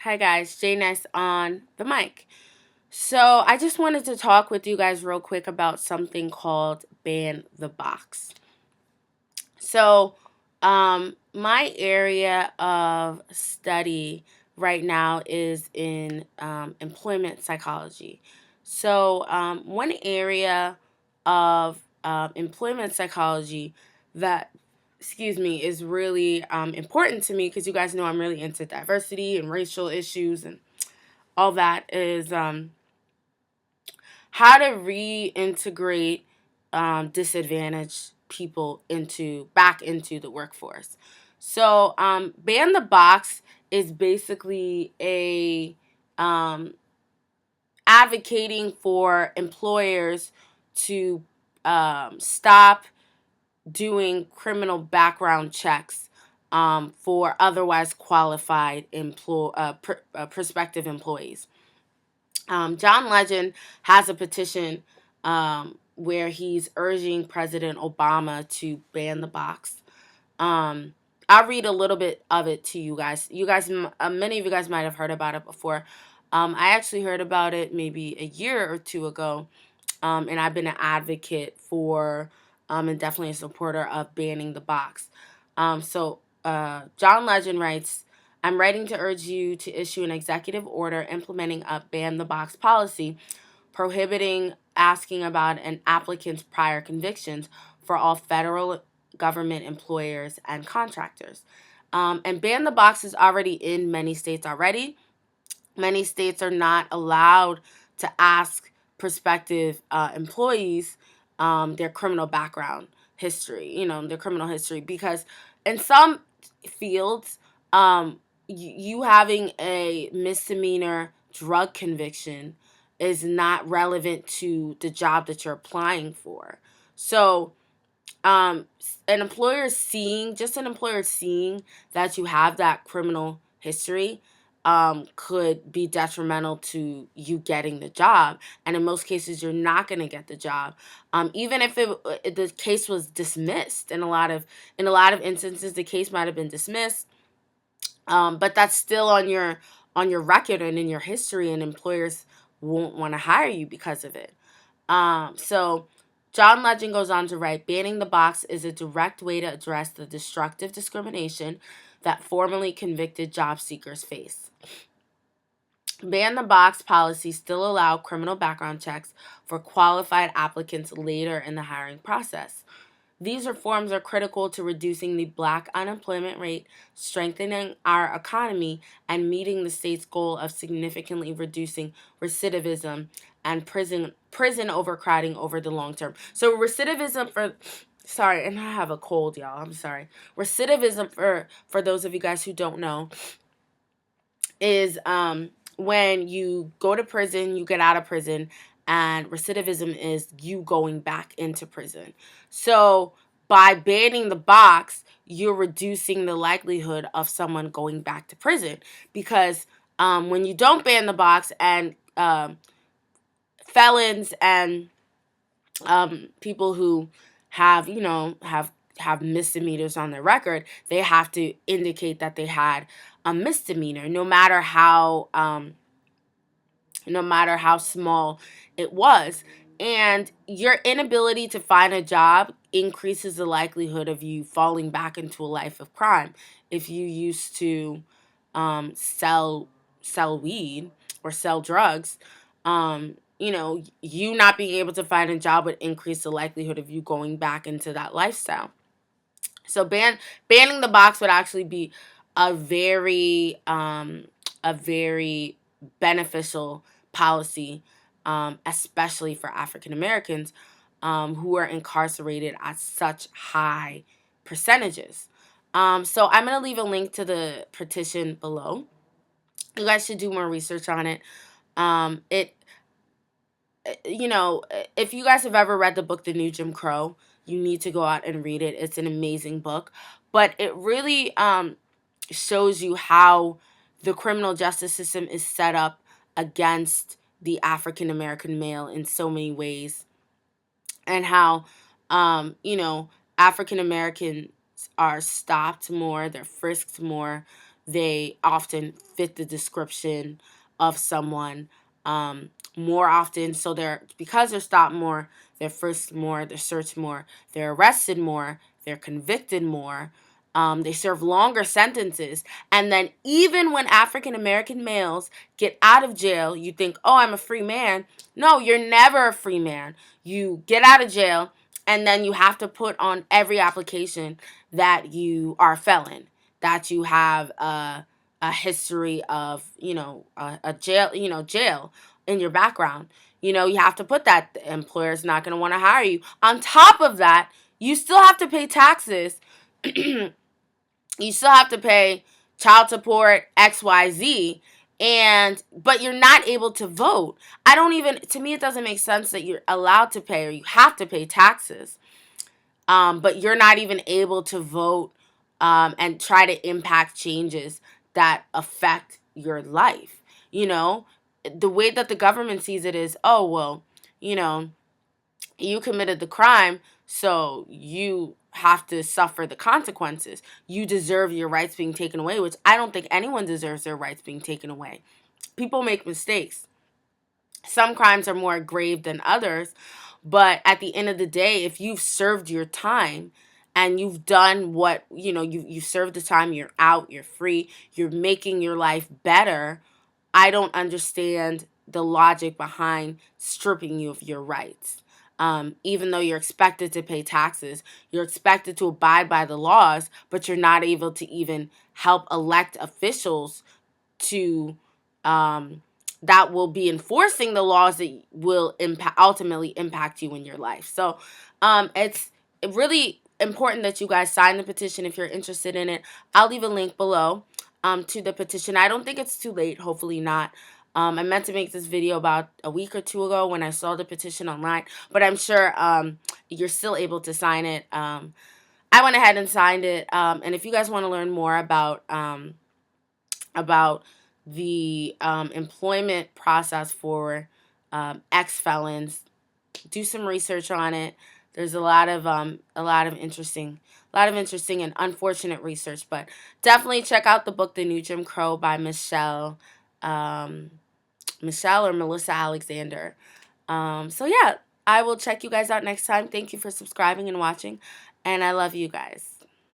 Hi guys, Jness on the mic. So I just wanted to talk with you guys real quick about something called Ban the Box. So my area of study right now is in employment psychology. One area of employment psychology that is really important to me because you guys know I'm really into diversity and racial issues and all that is how to reintegrate disadvantaged people into back into the workforce. Ban the Box is basically a um, advocating for employers to stop doing criminal background checks for otherwise qualified prospective employees. John Legend has a petition where he's urging President Obama to ban the box. Um, I'll read a little bit of it to you guys. Many of you guys might have heard about it before. I actually heard about it maybe a year or two ago, and I've been an advocate for and definitely a supporter of banning the box. John Legend writes, I'm writing to urge you to issue an executive order implementing a ban the box policy prohibiting asking about an applicant's prior convictions for all federal government employers and contractors. And ban the box is already in many states already. Many states are not allowed to ask prospective employees their criminal background history, their criminal history, because in some fields, you having a misdemeanor drug conviction is not relevant to the job that you're applying for. So, um, an employer seeing that you have that criminal history could be detrimental to you getting the job, and in most cases you're not going to get the job, even if the case was dismissed. In a lot of instances the case might have been dismissed, but that's still on your record and in your history, and employers won't want to hire you because of it. So John Legend goes on to write, banning the box is a direct way to address the destructive discrimination that formerly convicted job seekers face. Ban the box policies still allow criminal background checks for qualified applicants later in the hiring process. These reforms are critical to reducing the black unemployment rate, strengthening our economy, and meeting the state's goal of significantly reducing recidivism and prison overcrowding over the long term. So recidivism for sorry, and I have a cold, y'all. I'm sorry. Recidivism for those of you guys who don't know is when you go to prison, you get out of prison, and recidivism is you going back into prison. So by banning the box, you're reducing the likelihood of someone going back to prison, because when you don't ban the box, and felons and people who have misdemeanors on their record, they have to indicate that they had a misdemeanor, no matter how small it was. And your inability to find a job increases the likelihood of you falling back into a life of crime. If you used to sell weed or sell drugs, you not being able to find a job would increase the likelihood of you going back into that lifestyle. So banning the box would actually be a very beneficial policy, especially for African Americans who are incarcerated at such high percentages. So I'm gonna leave a link to the petition below. You guys should do more research on it. It if you guys have ever read the book The New Jim Crow, you need to go out and read it. It's an amazing book, but it really shows you how the criminal justice system is set up against the African American male in so many ways, and how um, you know African Americans are stopped more, they're frisked more, they often fit the description of someone more often. So because they're stopped more, they're frisked more, they're searched more, they're arrested more, they're convicted more. They serve longer sentences. And then even when African American males get out of jail, you think, oh, I'm a free man. No, you're never a free man. You get out of jail, and then you have to put on every application that you are a felon, that you have a history of, a jail, jail in your background. You have to put that. The employer's not going to want to hire you. On top of that, you still have to pay taxes. You still have to pay child support, XYZ, but you're not able to vote. To me, it doesn't make sense that you're allowed to pay or you have to pay taxes, but you're not even able to vote and try to impact changes that affect your life. The way that the government sees it is, oh, well, you know, you committed the crime, so you have to suffer the consequences. You deserve your rights being taken away, which I don't think anyone deserves their rights being taken away. People make mistakes. Some crimes are more grave than others, but at the end of the day, if you've served your time and you've done what, you served the time, you're out, you're free, you're making your life better, I don't understand the logic behind stripping you of your rights. Even though you're expected to pay taxes, you're expected to abide by the laws, but you're not able to even help elect officials to that will be enforcing the laws that will ultimately impact you in your life. So it's really important that you guys sign the petition if you're interested in it. I'll leave a link below to the petition. I don't think it's too late. Hopefully not. I meant to make this video about a week or two ago when I saw the petition online, but I'm sure you're still able to sign it. I went ahead and signed it. And if you guys want to learn more about the employment process for ex-felons, do some research on it. There's a lot of interesting and unfortunate research, but definitely check out the book The New Jim Crow by Michelle or Melissa Alexander. So yeah, I will check you guys out next time. Thank you for subscribing and watching, and I love you guys.